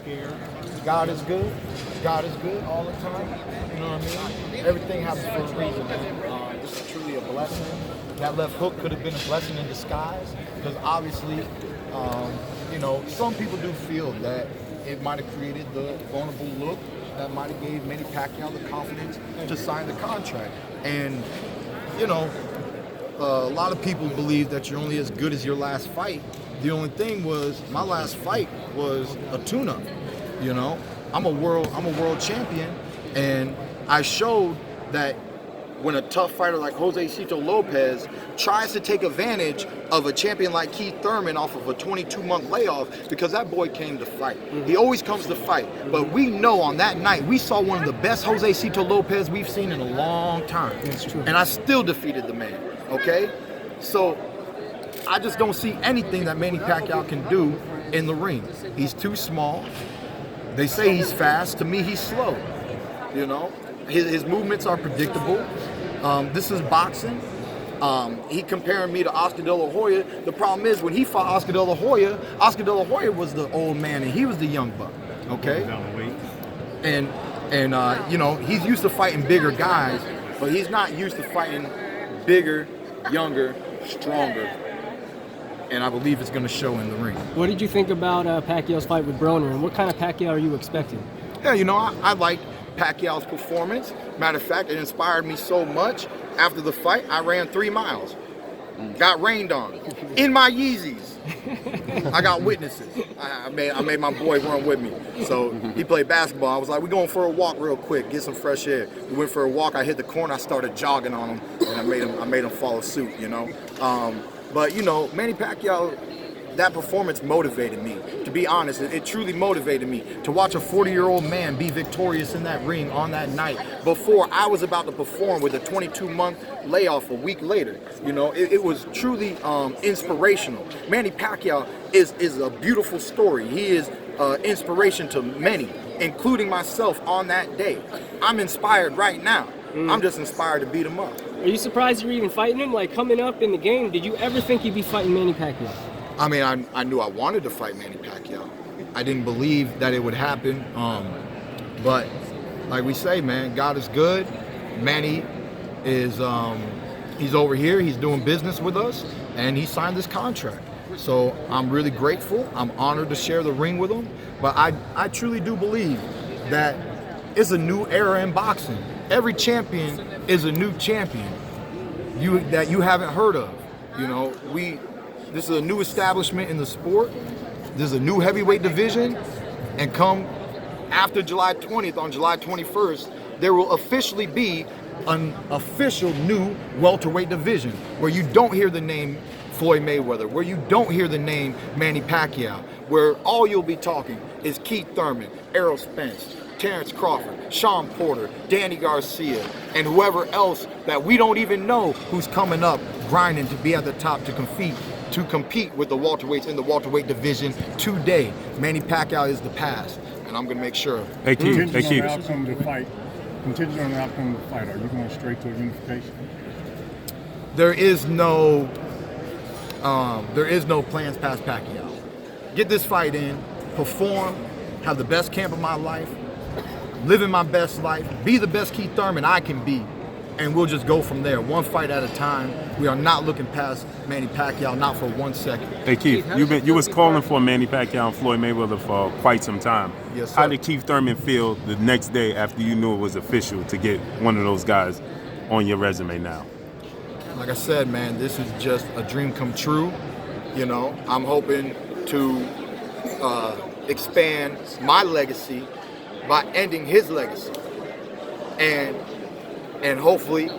scared? God is good. God is good all the time. You know what I mean? Everything happens for a reason, man. This is truly a blessing. That left hook could have been a blessing in disguise, because obviously, you know, some people do feel that it might have created the vulnerable look that might have gave Manny Pacquiao the confidence to sign the contract. And, you know, a lot of people believe that you're only as good as your last fight. The only thing was, my last fight was a tune-up. You know, I'm a world champion, and I showed that when a tough fighter like Jose Cito Lopez tries to take advantage of a champion like Keith Thurman off of a 22-month layoff, because that boy came to fight. He always comes to fight. But we know on that night, we saw one of the best Jose Cito Lopez we've seen in a long time. That's true. And I still defeated the man, okay? So I just don't see anything that Manny Pacquiao can do in the ring. He's too small. They say he's fast. To me, he's slow. You know, his movements are predictable. This is boxing. He comparing me to Oscar De La Hoya. The problem is, when he fought Oscar De La Hoya was the old man and he was the young buck. Okay. And you know, he's used to fighting bigger guys, but he's not used to fighting bigger, younger, stronger. And I believe it's going to show in the ring. What did you think about Pacquiao's fight with Broner, and what kind of Pacquiao are you expecting? Yeah, you know, I like Pacquiao's performance. Matter of fact, it inspired me so much. After the fight, I ran 3 miles. Got rained on. In my Yeezys. I got witnesses. I made my boy run with me. So he played basketball. I was like, we're going for a walk real quick, get some fresh air. We went for a walk. I hit the corner. I started jogging on him, and I made him follow suit, you know. But, you know, Manny Pacquiao, that performance motivated me. To be honest, it truly motivated me to watch a 40-year-old man be victorious in that ring on that night before I was about to perform with a 22-month layoff a week later. You know, it was truly inspirational. Manny Pacquiao is a beautiful story. He is inspiration to many, including myself on that day. I'm inspired right now. I'm just inspired to beat him up. Are you surprised you're even fighting him? Like, coming up in the game, did you ever think you'd be fighting Manny Pacquiao? I mean, I knew I wanted to fight Manny Pacquiao. I didn't believe that it would happen. But like we say, man, God is good. Manny is, he's over here. He's doing business with us, and he signed this contract. So I'm really grateful. I'm honored to share the ring with him. But I truly do believe that it's a new era in boxing. Every champion is a new champion that you haven't heard of. You know, this is a new establishment in the sport. There's a new heavyweight division, and come after July 20th, on July 21st, there will officially be an official new welterweight division where you don't hear the name Floyd Mayweather, where you don't hear the name Manny Pacquiao, where all you'll be talking is Keith Thurman, Errol Spence, Terrence Crawford, Sean Porter, Danny Garcia, and whoever else that we don't even know who's coming up grinding to be at the top to compete with the welterweights in the welterweight division today. Manny Pacquiao is the past, and I'm gonna make sure. Hey Keith, Contingent on the outcome of the fight, are you going straight to a unification? There is no plans past Pacquiao. Get this fight in, perform, have the best camp of my life, living my best life, be the best Keith Thurman I can be, and we'll just go from there, one fight at a time. We are not looking past Manny Pacquiao, not for 1 second. Hey Keith, you was calling for Manny Pacquiao and Floyd Mayweather for quite some time. Yes, sir. How did Keith Thurman feel the next day after you knew it was official to get one of those guys on your resume now? Like I said, man, this is just a dream come true. You know, I'm hoping to expand my legacy by ending his legacy, and hopefully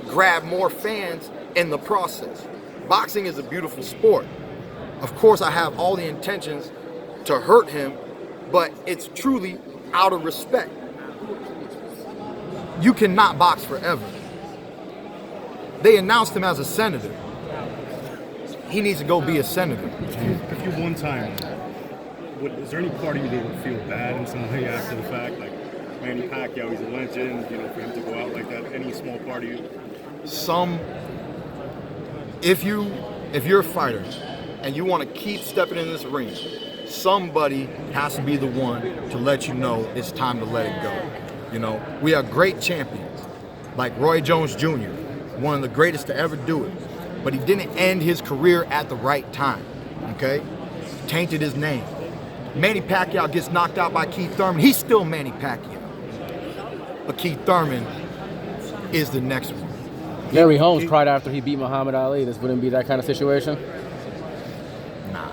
grab more fans in the process. Boxing is a beautiful sport. Of course, I have all the intentions to hurt him, but it's truly out of respect. You cannot box forever. They announced him as a senator. He needs to go be a senator. If you one time, is there any part of you that would feel bad in some way after the fact? Like, Manny Pacquiao, he's a legend, you know, for him to go out like that, any small part of you? If you're a fighter and you want to keep stepping in this ring, somebody has to be the one to let you know it's time to let it go. You know, we have great champions like Roy Jones Jr., one of the greatest to ever do it, but he didn't end his career at the right time, okay? Tainted his name. Manny Pacquiao gets knocked out by Keith Thurman. He's still Manny Pacquiao. But Keith Thurman is the next one. Larry Holmes cried after he beat Muhammad Ali. This wouldn't be that kind of situation? Nah.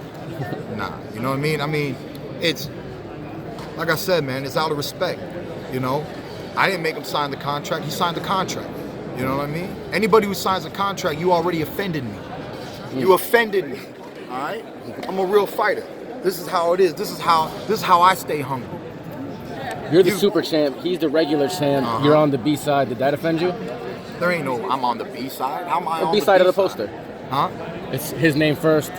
You know what I mean? I mean, it's, like I said, man, it's out of respect, you know? I didn't make him sign the contract. He signed the contract. You know what I mean? Anybody who signs a contract, you already offended me. You offended me, all right? I'm a real fighter. This is how it is. This is how I stay hungry. You're the super champ. He's the regular champ. You're on the B side. Did that offend you? There ain't no, I'm on the B side. How am I on B the side of the B-side? poster. Huh? It's his name first.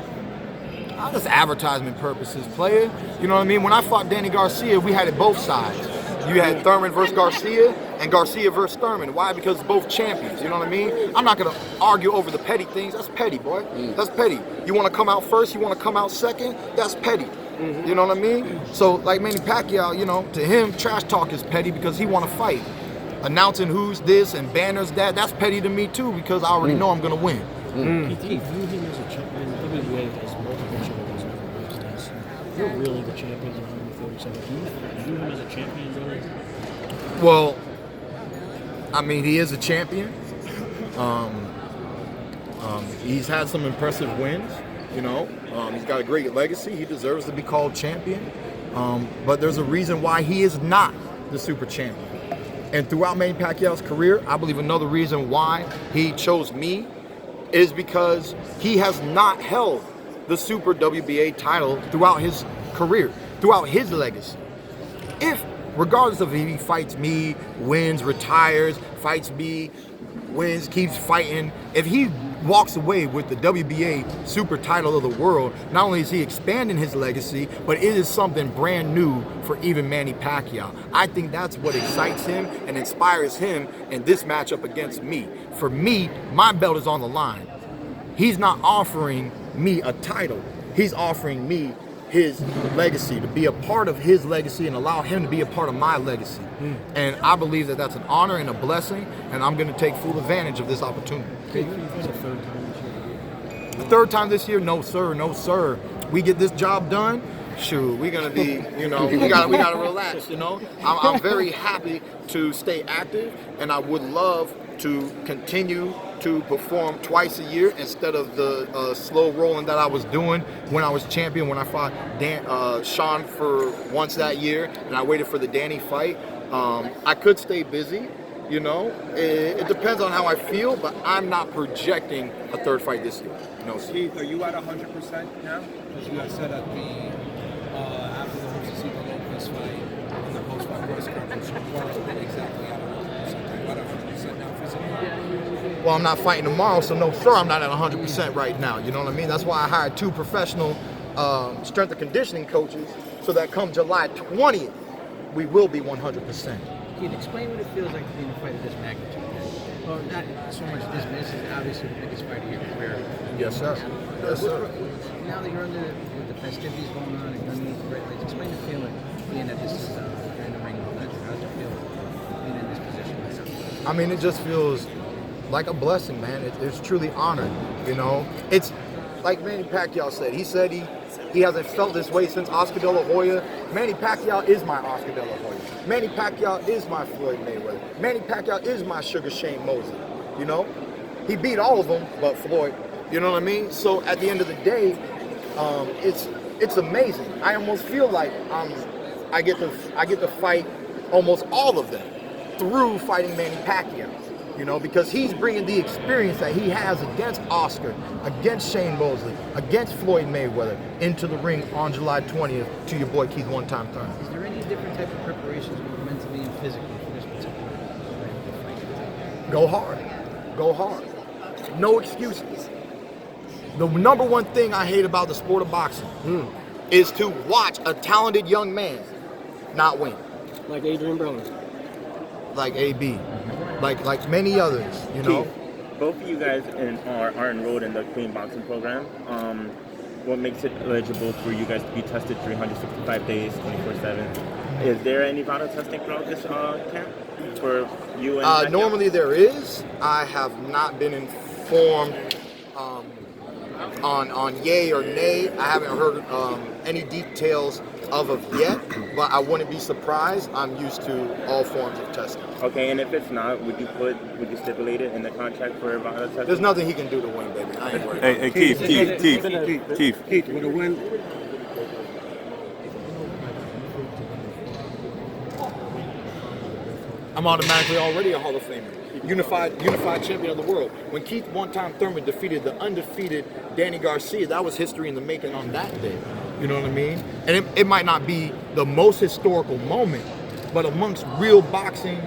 Just advertisement purposes, player. You know what I mean? When I fought Danny Garcia, we had it both sides. You had Thurman versus Garcia and Garcia versus Thurman. Why? Because it's both champions. You know what I mean? I'm not going to argue over the petty things. That's petty, boy. That's petty. You want to come out first? You want to come out second? That's petty. You know what I mean? So, like Manny Pacquiao, you know, to him, trash talk is petty because he want to fight. Announcing who's this and banners that, that's petty to me too because I already know I'm going to win. Do you view him as a champion? WBA has multiple champions. You're really the champion at 147. Do you view him as a champion, really? Well, I mean, he is a champion. He's had some impressive wins, you know. He's got a great legacy. He deserves to be called champion. But there's a reason why he is not the super champion. And throughout Manny Pacquiao's career, I believe another reason why he chose me is because he has not held the Super WBA title throughout his career, throughout his legacy. If, regardless of if he fights me, wins, retires, fights me, wins, keeps fighting, if he walks away with the WBA Super title of the world, not only is he expanding his legacy, but it is something brand new for even Manny Pacquiao. I think that's what excites him and inspires him in this matchup against me. For me, my belt is on the line. He's not offering me a title. He's offering me his legacy, to be a part of his legacy and allow him to be a part of my legacy. And I believe that that's an honor and a blessing, and I'm going to take full advantage of this opportunity. The third time this year? No, sir. No, sir. We get this job done, shoot, we're going to be, you know, we got to relax, you know. I'm very happy to stay active, and I would love to continue to perform twice a year instead of the slow rolling that I was doing when I was champion, when I fought Sean for once that year, and I waited for the Danny fight. I could stay busy, you know. It depends on how I feel, but I'm not projecting a third fight this year. No, sir. Keith, are you at 100% now? Because you had said at the after the Jose Lopez fight in the post-fight press conference, you weren't exactly at 100%. Are you at 100% now physically? Well, I'm not fighting tomorrow, so no, sir, I'm not at 100% right now. You know what I mean? That's why I hired 2 professional strength and conditioning coaches, so that come July 20th, we will be 100%. Keith, explain what it feels like to be in a fight of this magnitude. Well, not so much this, but this is obviously the biggest fight of your career. Yes, sir. Yes, sir. Now that you're under the festivities going on and you're underneath the red lights, explain the feeling being at this you're in the ring and all that. How does it feel being in this position right now? I mean, it just feels like a blessing, man. It's truly honored, you know. It's like Manny Pacquiao said. He said he hasn't felt this way since Oscar De La Hoya. Manny Pacquiao is my Oscar De La Hoya. Manny Pacquiao is my Floyd Mayweather. Manny Pacquiao is my Sugar Shane Mosley, you know. He beat all of them but Floyd, you know what I mean? So at the end of the day, it's amazing. I almost feel like I get to fight almost all of them through fighting Manny Pacquiao. You know, because he's bringing the experience that he has against Oscar, against Shane Mosley, against Floyd Mayweather into the ring on July 20th to your boy Keith One-Time Thurman. Is there any different type of preparations mentally and physically for this particular fight? Go hard. Go hard. No excuses. The number one thing I hate about the sport of boxing is to watch a talented young man not win. Like Adrian Broner. Like AB. Like many others, you know. Keith, both of you guys are enrolled in the clean boxing program. what makes it eligible for you guys to be tested 365 days, 24/7. Is there any vital testing throughout this camp for you and Pacquiao? Normally there is. I have not been informed on yay or nay. I haven't heard any details of yet, but I wouldn't be surprised. I'm used to all forms of testing. Okay, and if it's not, would you stipulate it in the contract for vital testing? There's nothing he can do to win, baby. I ain't worried. Hey, Keith. With a win. I'm automatically already a Hall of Famer. Unified champion of the world. When Keith one-time Thurman defeated the undefeated Danny Garcia, that was history in the making on that day. You know what I mean? And it might not be the most historical moment, but amongst real boxing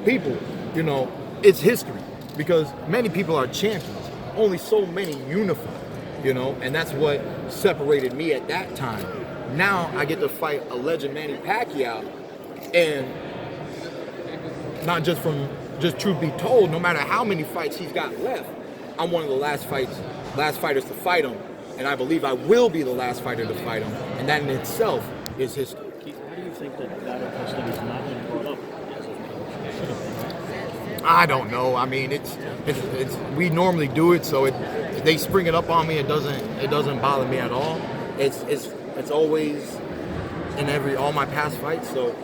people, you know, it's history because many people are champions. Only so many unify, you know, and that's what separated me at that time. Now I get to fight a legend, Manny Pacquiao, and not just truth be told, no matter how many fights he's got left, I'm one of the last fighters to fight him, and I believe I will be the last fighter to fight him, and that in itself is history. Keith, how do you think that battle testing is not been brought up as of now? I don't know. I mean, it's we normally do it, so they spring it up on me. It doesn't bother me at all. It's always in all my past fights, so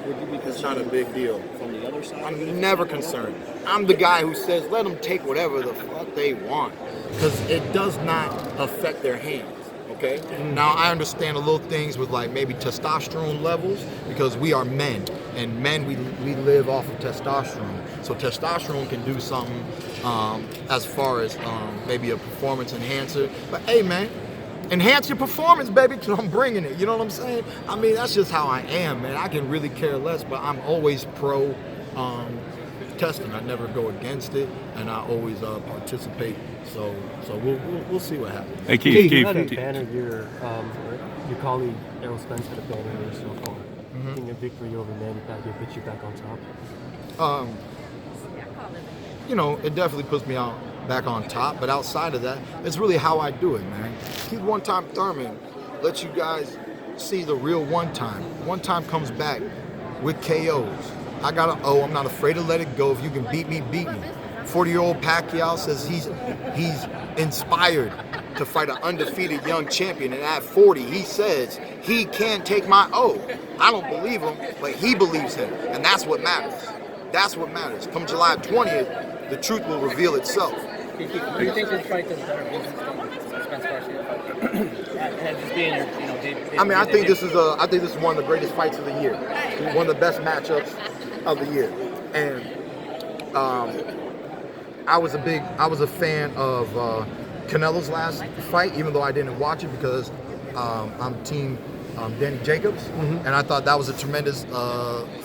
it's not a big deal. From the other side? I'm never concerned. I'm the guy who says let them take whatever the fuck they want, because it does not affect their hands. Okay? Now I understand a little things with like maybe testosterone levels, because we are men, and men we live off of testosterone. So testosterone can do something as far as maybe a performance enhancer. But hey, man, enhance your performance, baby, because I'm bringing it. You know what I'm saying? I mean, that's just how I am, man. I can really care less, but I'm always pro testing. I never go against it, and I always participate. So we'll see what happens. Hey, Keith. You had a banner year, your colleague Errol Spence had a banner year so far. I think a victory over Manny Pacquiao puts you back on top. You know, it definitely puts me back on top, but outside of that, it's really how I do it, man. Keith one-time Thurman lets you guys see the real one-time. One-time comes back with KOs. I got an O. I'm not afraid to let it go. If you can beat me, beat me. 40-year-old Pacquiao says he's inspired to fight an undefeated young champion, and at 40, he says he can take my O. I don't believe him, but he believes him, and that's what matters. That's what matters. Come July 20th, the truth will reveal itself. Do you think this fight does better than Spence Garcia? Just being your, I mean, I think this is one of the greatest fights of the year, one of the best matchups of the year, and I was a fan of Canelo's last fight, even though I didn't watch it because I'm team Danny Jacobs, and I thought that was a tremendous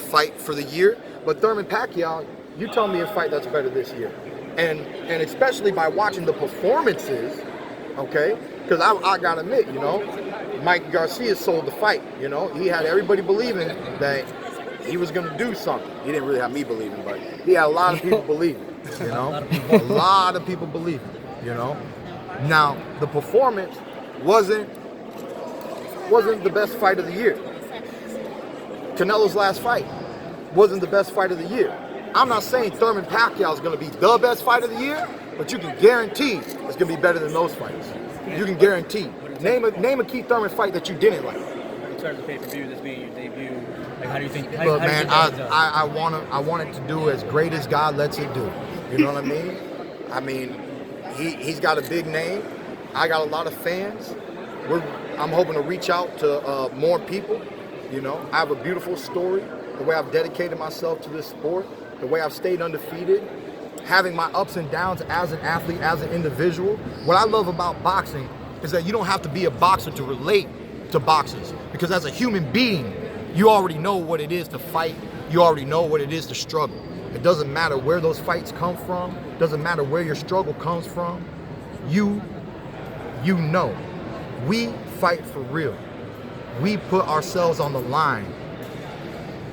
fight for the year. But Thurman Pacquiao, you tell me a fight that's better this year, and especially by watching the performances, okay? Because I gotta admit, you know, Mike Garcia sold the fight. You know, he had everybody believing that he was gonna do something. He didn't really have me believing, but he had a lot of people believing. You know, a lot of people believing. You know, now the performance wasn't the best fight of the year. Canelo's last fight wasn't the best fight of the year. I'm not saying Thurman Pacquiao is going to be the best fight of the year, but you can guarantee it's going to be better than those fights. You can guarantee. Name a Keith Thurman fight that you didn't like. In terms of pay-per-view, this being your debut, like how do you think? Look, man, I want it to do as great as God lets it do. You know what I mean? I mean, he's got a big name. I got a lot of fans. I'm hoping to reach out to more people. You know, I have a beautiful story. The way I've dedicated myself to this sport, the way I've stayed undefeated, having my ups and downs as an athlete, as an individual. What I love about boxing is that you don't have to be a boxer to relate to boxers, because as a human being, you already know what it is to fight. You already know what it is to struggle. It doesn't matter where those fights come from. It doesn't matter where your struggle comes from. You know. We fight for real. We put ourselves on the line.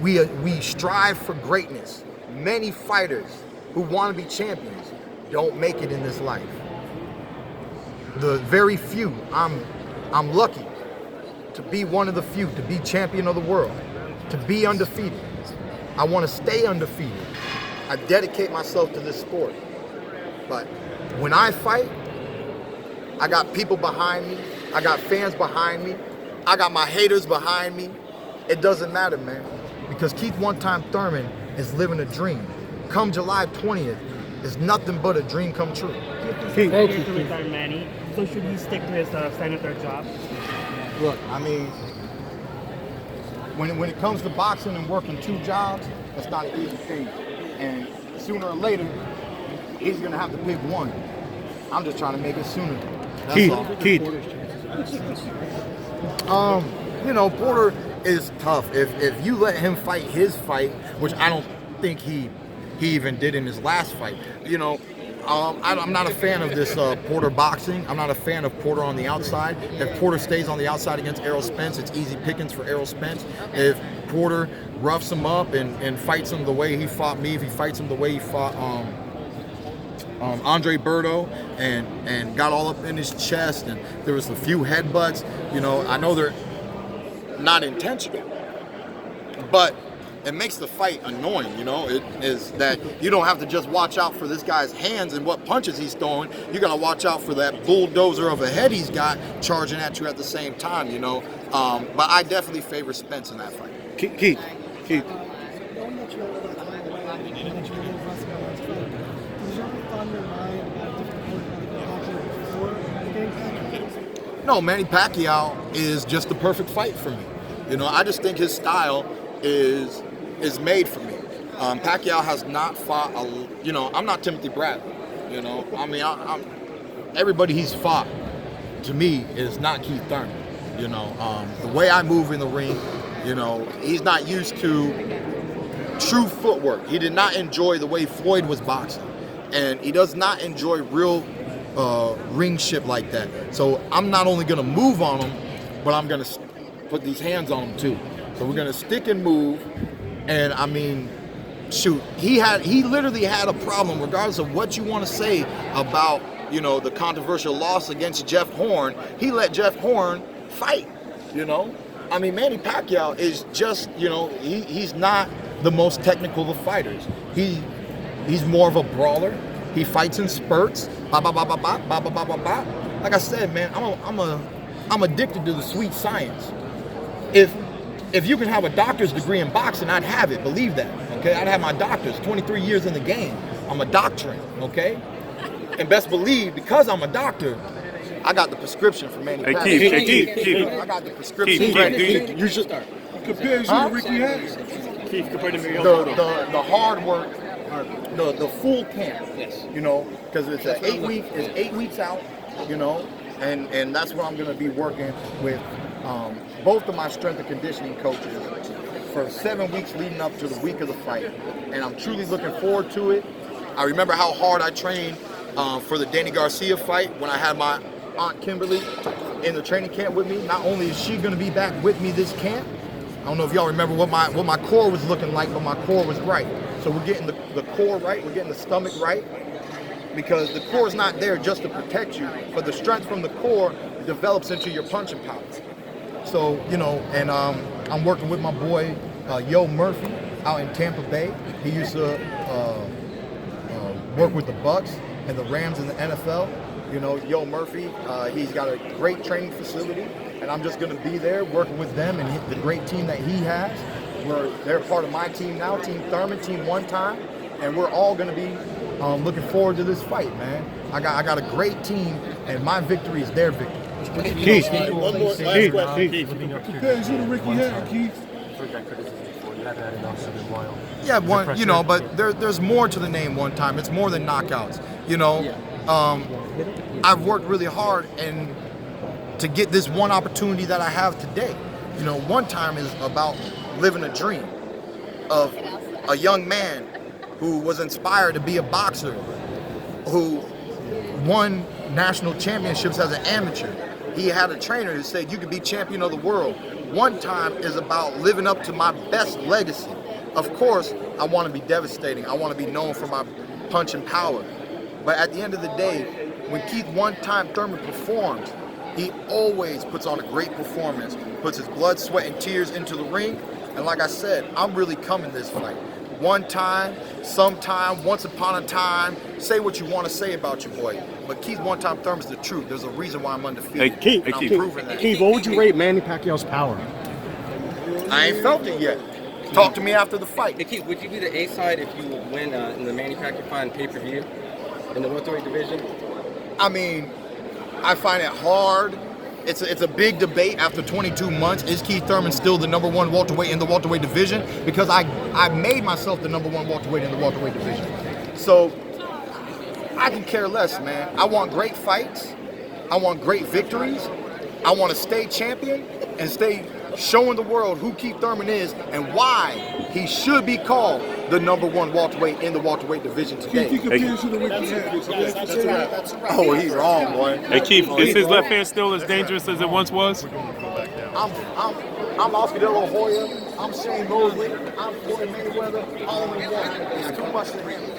We strive for greatness. Many fighters who want to be champions don't make it in this life. the very few. I'm lucky to be one of the few, to be champion of the world, to be undefeated. I want to stay undefeated. I dedicate myself to this sport. But when I fight, I got people behind me. I got fans behind me. I got my haters behind me. It doesn't matter, man. Because Keith One-Time Thurman is living a dream. Come July 20th, it's nothing but a dream come true. Thank you. To retire Manny, so should he stick to his senator job? Look, I mean, when it comes to boxing and working 2 jobs, that's not an easy thing. And sooner or later, he's gonna have to pick one. I'm just trying to make it sooner. That's all. Keith. You know, Porter is tough. If you let him fight his fight, which I don't think he even did in his last fight, you know, I'm not a fan of this Porter boxing. I'm not a fan of Porter on the outside. If Porter stays on the outside against Errol Spence, it's easy pickings for Errol Spence. If Porter roughs him up and fights him the way he fought me, if he fights him the way he fought Andre Berto and got all up in his chest, and there was a few headbutts, you know, I know they're not intentional, but it makes the fight annoying, you know. It is that you don't have to just watch out for this guy's hands and what punches he's throwing. You got to watch out for that bulldozer of a head he's got charging at you at the same time, you know. But I definitely favor Spence in that fight. Keith. No, Manny Pacquiao is just the perfect fight for me. You know, I just think his style is made for me. Pacquiao has not fought, you know, I'm not Timothy Bradley, you know. I mean, I'm everybody he's fought, to me, is not Keith Thurman. You know, the way I move in the ring, you know, he's not used to true footwork. He did not enjoy the way Floyd was boxing. And he does not enjoy real ringship like that. So I'm not only gonna move on him, but I'm gonna put these hands on him too. So we're gonna stick and move. And I mean, shoot, he literally had a problem, regardless of what you want to say about, you know, the controversial loss against Jeff Horn. He let Jeff Horn fight, you know. I mean, Manny Pacquiao is just, you know, he's not the most technical of fighters. He's more of a brawler. He fights in spurts. Ba ba ba ba ba ba ba ba ba ba. Like I said, man, I'm addicted to the sweet science. If you can have a doctor's degree in boxing, I'd have it. Believe that, okay? I'd have my doctor's. 23 years in the game. I'm a doctorate, okay? And best believe, because I'm a doctor, I got the prescription for Manny Pacquiao. Keith. I got the prescription. Keith, You should start. Compares you to Ricky Hatton. Keith compared to Miguel Cotto. The hard work, the full camp, you know, because it's 8 weeks out, you know, and that's what I'm going to be working with both of my strength and conditioning coaches for 7 weeks leading up to the week of the fight, and I'm truly looking forward to it. I remember how hard I trained for the Danny Garcia fight when I had my Aunt Kimberly in the training camp with me. Not only is she going to be back with me this camp, I don't know if y'all remember what my core was looking like, but my core was right. So we're getting the core right, we're getting the stomach right, because the core is not there just to protect you, but the strength from the core develops into your punching power. So, you know, and I'm working with my boy Yo Murphy out in Tampa Bay. He used to work with the Bucks and the Rams in the NFL. You know, Yo Murphy, he's got a great training facility, and I'm just going to be there working with them and the great team that he has. They're part of my team now, Team Thurman, Team One Time, and we're all going to be looking forward to this fight, man. I got a great team, and my victory is their victory. Keith, one more last question. Compares you to Ricky Hatton, Keith. Yeah, one, you know, but there's more to the name One Time. It's more than knockouts. You know, I've worked really hard and to get this one opportunity that I have today. You know, One Time is about living a dream of a young man who was inspired to be a boxer, who won national championships as an amateur. He had a trainer who said, you could be champion of the world. One Time is about living up to my best legacy. Of course, I want to be devastating. I want to be known for my punch and power. But at the end of the day, when Keith one-time Thurman performs, he always puts on a great performance, puts his blood, sweat, and tears into the ring. And like I said, I'm really coming this fight. One time, sometime, once upon a time, say what you want to say about your boy. But Keith one-time Thurman's the truth. There's a reason why I'm undefeated. Hey, Keith, and I'm proving that. Keith, what would you rate Manny Pacquiao's power? I ain't felt it yet. Talk to me after the fight. Hey Keith, would you be the A side if you win in the Manny Pacquiao fight on pay-per-view in the welterweight division? I mean, I find it hard. It's a big debate after 22 months. Is Keith Thurman still the number one welterweight in the welterweight division? Because I made myself the number one welterweight in the welterweight division. So I can care less, man. I want great fights. I want great victories. I want to stay champion and stay showing the world who Keith Thurman is and why he should be called the number one welterweight in the welterweight division today. Oh, he's wrong, boy. Hey Keith, is his left hand still as dangerous as it once was? I'm Oscar De La Hoya. I'm Shane Mosley. I'm Floyd Mayweather. All in one. It's too much to handle.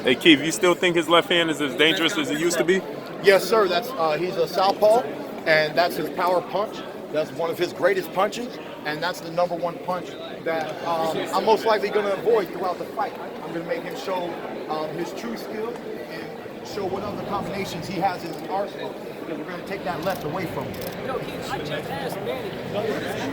Hey Keith, you still think his left hand is as dangerous as it used to be? Yes, sir. That's he's a southpaw, and that's his power punch. That's one of his greatest punches, and that's the number one punch that I'm most likely going to avoid throughout the fight. I'm going to make him show his true skill and show what other combinations he has in his arsenal, because we're going to take that left away from him. Yo, Keith, I just asked Manny,